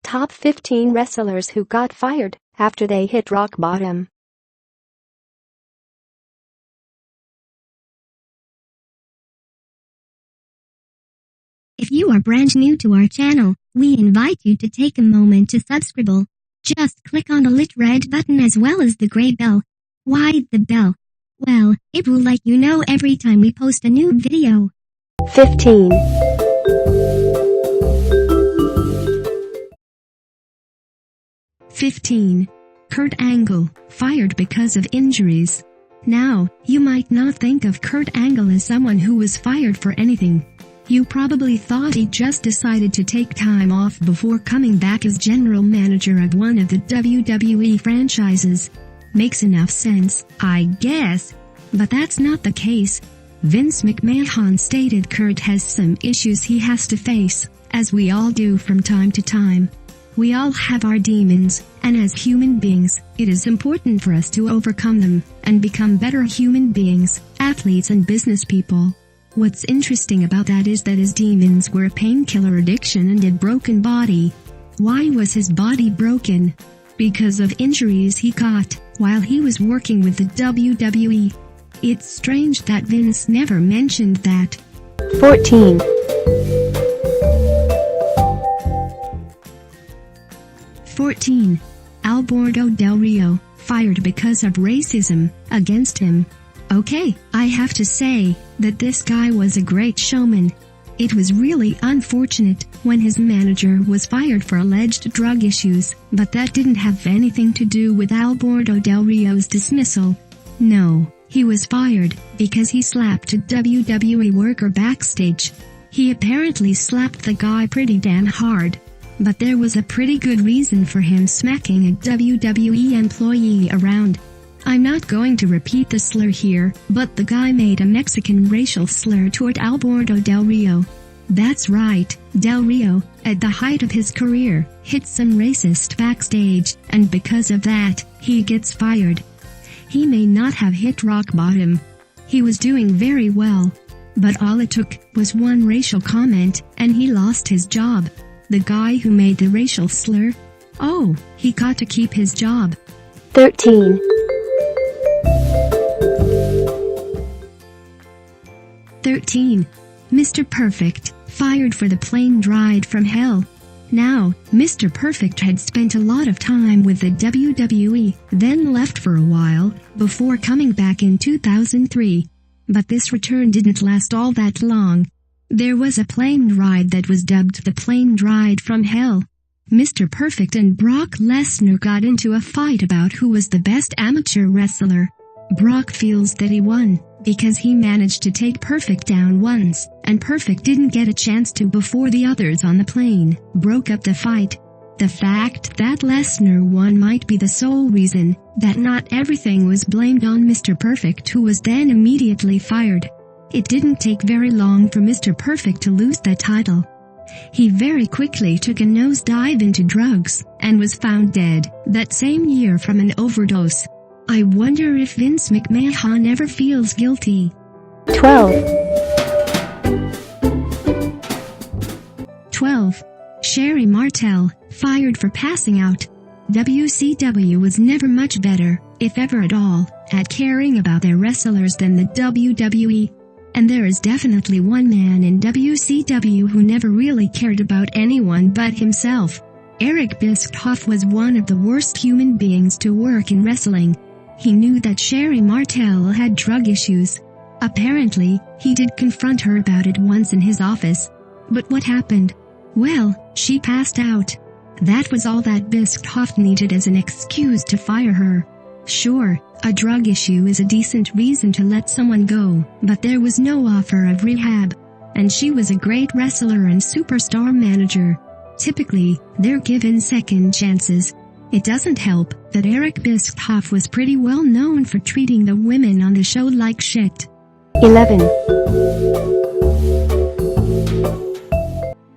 Top 15 wrestlers who got fired after they hit rock bottom. If you are brand new to our channel, we invite you to take a moment to subscribe. Just click on the lit red button as well as the gray bell. Why the bell? Well, it will let you know every time we post a new video. 15. Kurt Angle, fired because of injuries. Now, you might not think of Kurt Angle as someone who was fired for anything. You probably thought he just decided to take time off before coming back as general manager of one of the WWE franchises. Makes enough sense, I guess. But that's not the case. Vince McMahon stated Kurt has some issues he has to face, as we all do from time to time. We all have our demons, and as human beings, it is important for us to overcome them, and become better human beings, athletes and business people. What's interesting about that is that his demons were a painkiller addiction and a broken body. Why was his body broken? Because of injuries he got while he was working with the WWE. It's strange that Vince never mentioned that. 14. Alberto Del Rio, fired because of racism against him. Okay, I have to say that this guy was a great showman. It was really unfortunate when his manager was fired for alleged drug issues, but that didn't have anything to do with Alberto Del Rio's dismissal. No, he was fired because he slapped a WWE worker backstage. He apparently slapped the guy pretty damn hard. But there was a pretty good reason for him smacking a WWE employee around. I'm not going to repeat the slur here, but the guy made a Mexican racial slur toward Alberto Del Rio. That's right, Del Rio, at the height of his career, hit some racist backstage, and because of that, he gets fired. He may not have hit rock bottom. He was doing very well. But all it took was one racial comment, and he lost his job. The guy who made the racial slur? Oh, he got to keep his job. 13. Mr. Perfect, fired for the plane ride from hell. Now, Mr. Perfect had spent a lot of time with the WWE, then left for a while, before coming back in 2003. But this return didn't last all that long. There was a plane ride that was dubbed the plane ride from hell. Mr. Perfect and Brock Lesnar got into a fight about who was the best amateur wrestler. Brock feels that he won, because he managed to take Perfect down once, and Perfect didn't get a chance to before the others on the plane broke up the fight. The fact that Lesnar won might be the sole reason that not everything was blamed on Mr. Perfect, who was then immediately fired. It didn't take very long for Mr. Perfect to lose the title. He very quickly took a nosedive into drugs, and was found dead that same year from an overdose. I wonder if Vince McMahon ever feels guilty. 12. Sherri Martel, fired for passing out. WCW was never much better, if ever at all, at caring about their wrestlers than the WWE. And there is definitely one man in WCW who never really cared about anyone but himself. Eric Bischoff was one of the worst human beings to work in wrestling. He knew that Sherri Martel had drug issues. Apparently, he did confront her about it once in his office. But what happened? Well, she passed out. That was all that Bischoff needed as an excuse to fire her. Sure, a drug issue is a decent reason to let someone go, but there was no offer of rehab. And she was a great wrestler and superstar manager. Typically, they're given second chances. It doesn't help that Eric Bischoff was pretty well known for treating the women on the show like shit.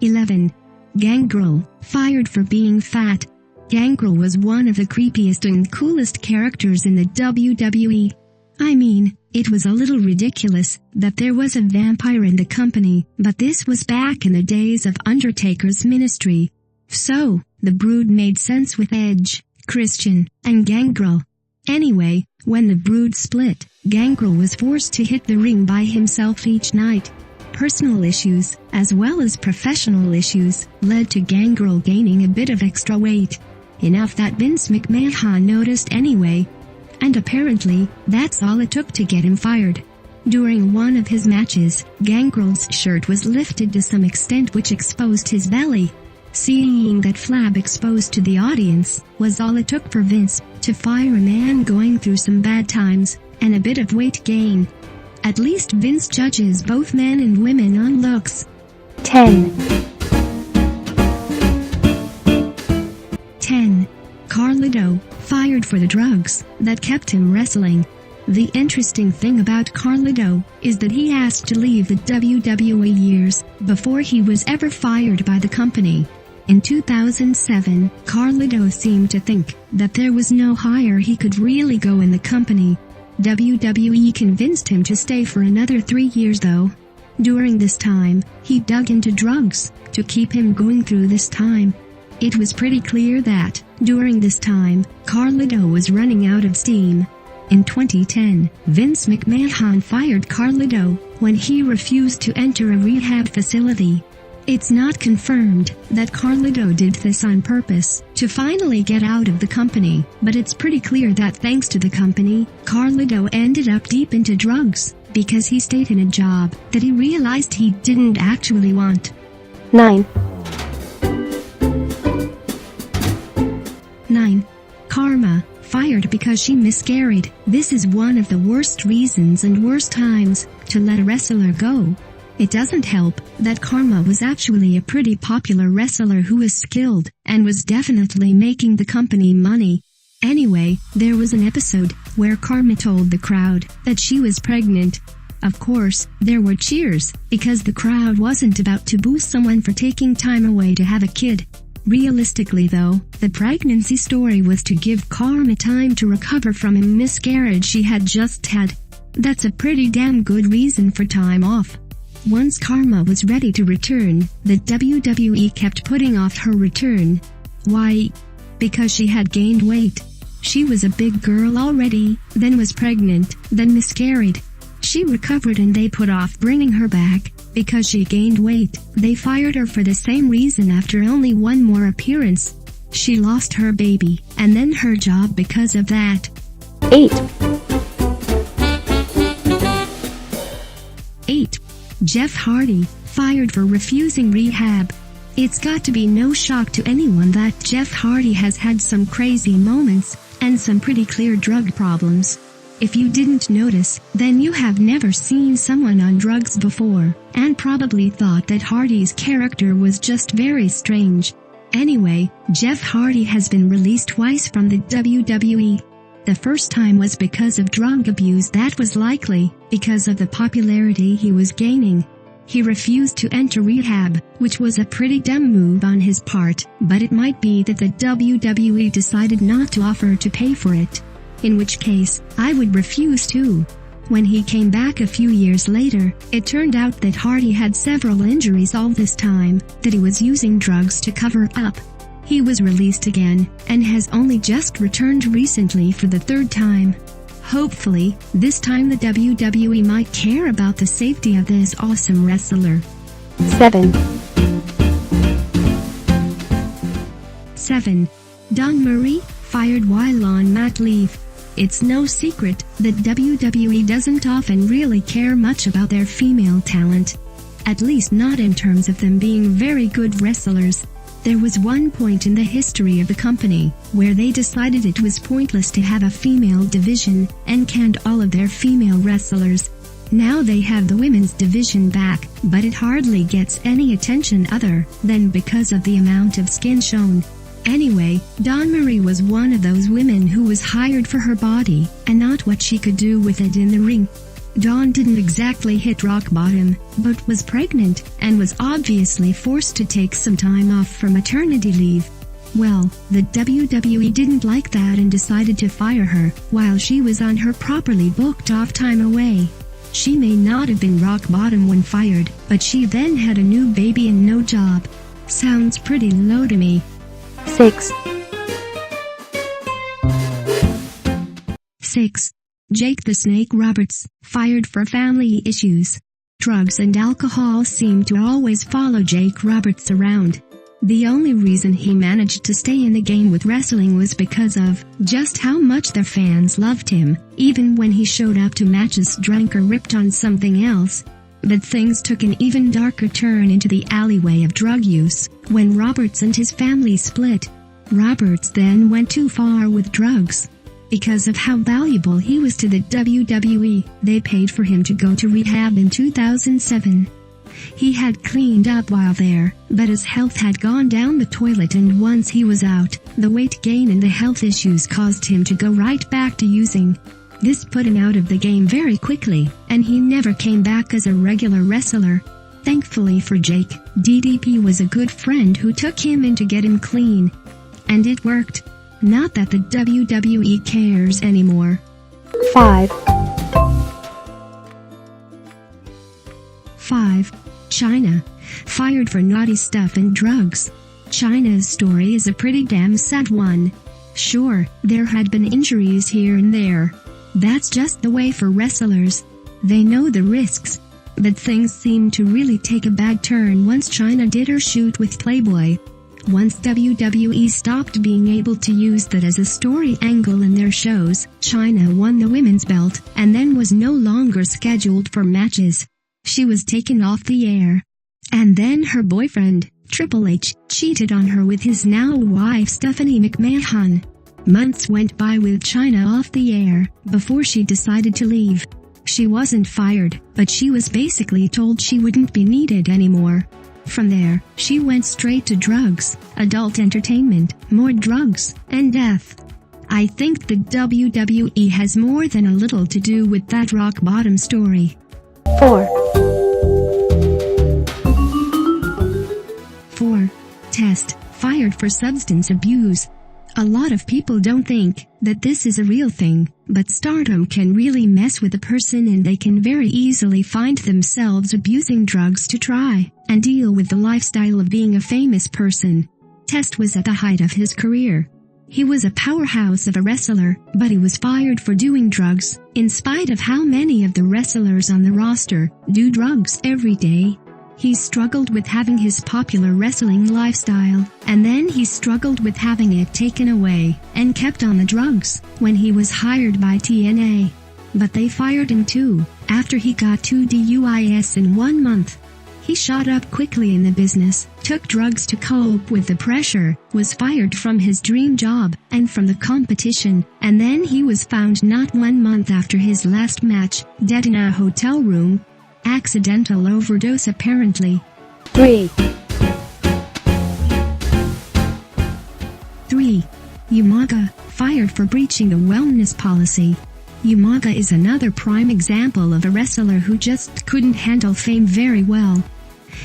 11. Gangrel, fired for being fat. Gangrel was one of the creepiest and coolest characters in the WWE. I mean, it was a little ridiculous that there was a vampire in the company, but this was back in the days of Undertaker's ministry. So, the Brood made sense with Edge, Christian, and Gangrel. Anyway, when the Brood split, Gangrel was forced to hit the ring by himself each night. Personal issues, as well as professional issues, led to Gangrel gaining a bit of extra weight. Enough that Vince McMahon noticed anyway. And apparently, that's all it took to get him fired. During one of his matches, Gangrel's shirt was lifted to some extent which exposed his belly. Seeing that flab exposed to the audience was all it took for Vince to fire a man going through some bad times and a bit of weight gain. At least Vince judges both men and women on looks. 10. 10. Carlito, fired for the drugs that kept him wrestling. The interesting thing about Carlito is that he asked to leave the WWE years before he was ever fired by the company. In 2007, Carlito seemed to think that there was no higher he could really go in the company. WWE convinced him to stay for another 3 years though. During this time, he dug into drugs to keep him going through this time. It was pretty clear that, during this time, Carlito was running out of steam. In 2010, Vince McMahon fired Carlito when he refused to enter a rehab facility. It's not confirmed that Carlito did this on purpose to finally get out of the company, but it's pretty clear that thanks to the company, Carlito ended up deep into drugs because he stayed in a job that he realized he didn't actually want. 9. 9. Kharma, fired because she miscarried. This is one of the worst reasons and worst times to let a wrestler go. It doesn't help that Kharma was actually a pretty popular wrestler who was skilled and was definitely making the company money. Anyway, there was an episode where Kharma told the crowd that she was pregnant. Of course, there were cheers because the crowd wasn't about to boo someone for taking time away to have a kid. Realistically though, the pregnancy story was to give Kharma time to recover from a miscarriage she had just had. That's a pretty damn good reason for time off. Once Kharma was ready to return, the WWE kept putting off her return. Why? Because she had gained weight. She was a big girl already, then was pregnant, then miscarried. She recovered and they put off bringing her back. Because she gained weight, they fired her for the same reason after only one more appearance. She lost her baby, and then her job because of that. 8. 8. Jeff Hardy, fired for refusing rehab. It's got to be no shock to anyone that Jeff Hardy has had some crazy moments, and some pretty clear drug problems. If you didn't notice, then you have never seen someone on drugs before, and probably thought that Hardy's character was just very strange. Anyway, Jeff Hardy has been released twice from the WWE. The first time was because of drug abuse that was likely because of the popularity he was gaining. He refused to enter rehab, which was a pretty dumb move on his part, but it might be that the WWE decided not to offer to pay for it. In which case, I would refuse too. When he came back a few years later, it turned out that Hardy had several injuries all this time, that he was using drugs to cover up. He was released again, and has only just returned recently for the third time. Hopefully, this time the WWE might care about the safety of this awesome wrestler. 7. 7. Dawn Marie, fired while on mat leave. It's no secret that WWE doesn't often really care much about their female talent. At least not in terms of them being very good wrestlers. There was one point in the history of the company where they decided it was pointless to have a female division and canned all of their female wrestlers. Now they have the women's division back, but it hardly gets any attention other than because of the amount of skin shown. Anyway, Dawn Marie was one of those women who was hired for her body and not what she could do with it in the ring. Dawn didn't exactly hit rock bottom, but was pregnant and was obviously forced to take some time off for maternity leave. Well, the WWE didn't like that and decided to fire her while she was on her properly booked off time away. She may not have been rock bottom when fired, but she then had a new baby and no job. Sounds pretty low to me. 6. 6. Jake the Snake Roberts, fired for family issues. Drugs and alcohol seem to always follow Jake Roberts around. The only reason he managed to stay in the game with wrestling was because of just how much the fans loved him, even when he showed up to matches drunk or ripped on something else. But things took an even darker turn into the alleyway of drug use when Roberts and his family split. Roberts then went too far with drugs. Because of how valuable he was to the WWE, they paid for him to go to rehab in 2007. He had cleaned up while there, but his health had gone down the toilet, and once he was out, the weight gain and the health issues caused him to go right back to using. This put him out of the game very quickly, and he never came back as a regular wrestler. Thankfully for Jake, DDP was a good friend who took him in to get him clean. And it worked. Not that the WWE cares anymore. 5. 5. Chyna, fired for naughty stuff and drugs. Chyna's story is a pretty damn sad one. Sure, there had been injuries here and there. That's just the way for wrestlers. They know the risks. But things seemed to really take a bad turn once Chyna did her shoot with Playboy. Once WWE stopped being able to use that as a story angle in their shows, Chyna won the women's belt and then was no longer scheduled for matches. She was taken off the air. And then her boyfriend, Triple H, cheated on her with his now wife Stephanie McMahon. Months went by with Chyna off the air before she decided to leave. She wasn't fired, but she was basically told she wouldn't be needed anymore. From there, she went straight to drugs, adult entertainment, more drugs, and death. I think the WWE has more than a little to do with that rock bottom story. 4. 4. Test, fired for substance abuse. A lot of people don't think that this is a real thing, but stardom can really mess with a person and they can very easily find themselves abusing drugs to try and deal with the lifestyle of being a famous person. Test was at the height of his career. He was a powerhouse of a wrestler, but he was fired for doing drugs, in spite of how many of the wrestlers on the roster do drugs every day. He struggled with having his popular wrestling lifestyle, and then he struggled with having it taken away, and kept on the drugs when he was hired by TNA. But they fired him too, after he got 2 DUIs in 1 month. He shot up quickly in the business, took drugs to cope with the pressure, was fired from his dream job, and from the competition, and then he was found not 1 month after his last match, dead in a hotel room. Accidental overdose apparently. 3. 3. Umaga, fired for breaching the wellness policy. Umaga is another prime example of a wrestler who just couldn't handle fame very well.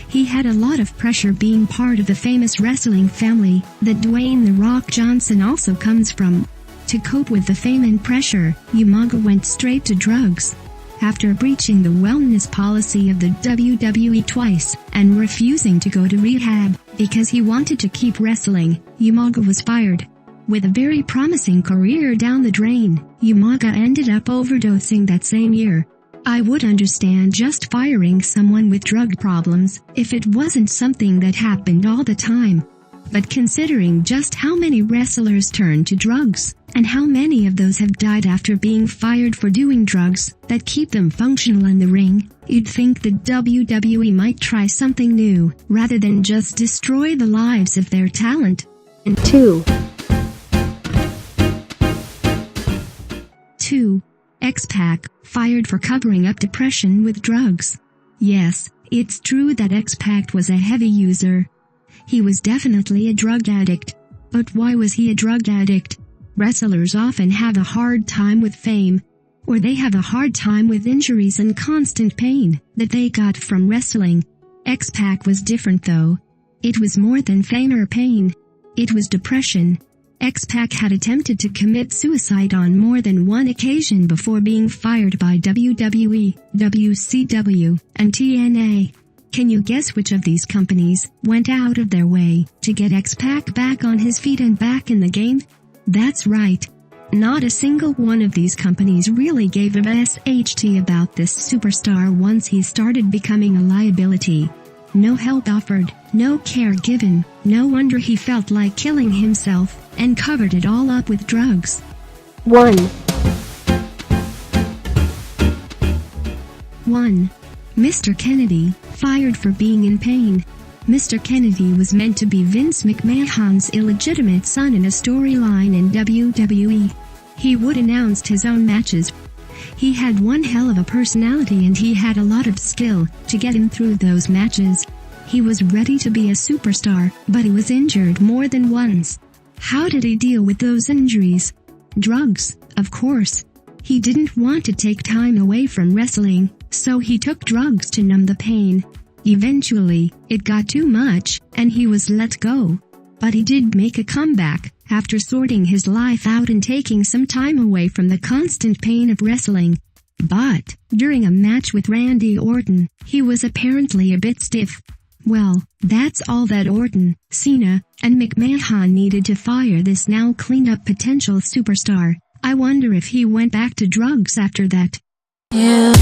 He had a lot of pressure being part of the famous wrestling family that Dwayne "The Rock" Johnson also comes from. To cope with the fame and pressure, Umaga went straight to drugs. After breaching the wellness policy of the WWE twice, and refusing to go to rehab, because he wanted to keep wrestling, Umaga was fired. With a very promising career down the drain, Umaga ended up overdosing that same year. I would understand just firing someone with drug problems, if it wasn't something that happened all the time. But considering just how many wrestlers turn to drugs, and how many of those have died after being fired for doing drugs that keep them functional in the ring, you'd think the WWE might try something new, rather than just destroy the lives of their talent. 2. 2. XPac, fired for covering up depression with drugs. Yes, it's true that XPac was a heavy user. He was definitely a drug addict. But why was he a drug addict? Wrestlers often have a hard time with fame, or they have a hard time with injuries and constant pain that they got from wrestling. XPac was different though. It was more than fame or pain. It was depression. X-Pac had attempted to commit suicide on more than one occasion before being fired by WWE, WCW, and TNA. Can you guess which of these companies went out of their way to get X-Pac back on his feet and back in the game? That's right. Not a single one of these companies really gave a SHT about this superstar once he started becoming a liability. No help offered, no care given, no wonder he felt like killing himself, and covered it all up with drugs. 1. 1. Mr. Kennedy, fired for being in pain. Mr. Kennedy was meant to be Vince McMahon's illegitimate son in a storyline in WWE. He would announce his own matches. He had one hell of a personality and he had a lot of skill to get him through those matches. He was ready to be a superstar, but he was injured more than once. How did he deal with those injuries? Drugs, of course. He didn't want to take time away from wrestling, so he took drugs to numb the pain. Eventually, it got too much, and he was let go. But he did make a comeback, after sorting his life out and taking some time away from the constant pain of wrestling. But, during a match with Randy Orton, he was apparently a bit stiff. Well, that's all that Orton, Cena, and McMahon needed to fire this now cleaned-up potential superstar. I wonder if he went back to drugs after that. Yeah.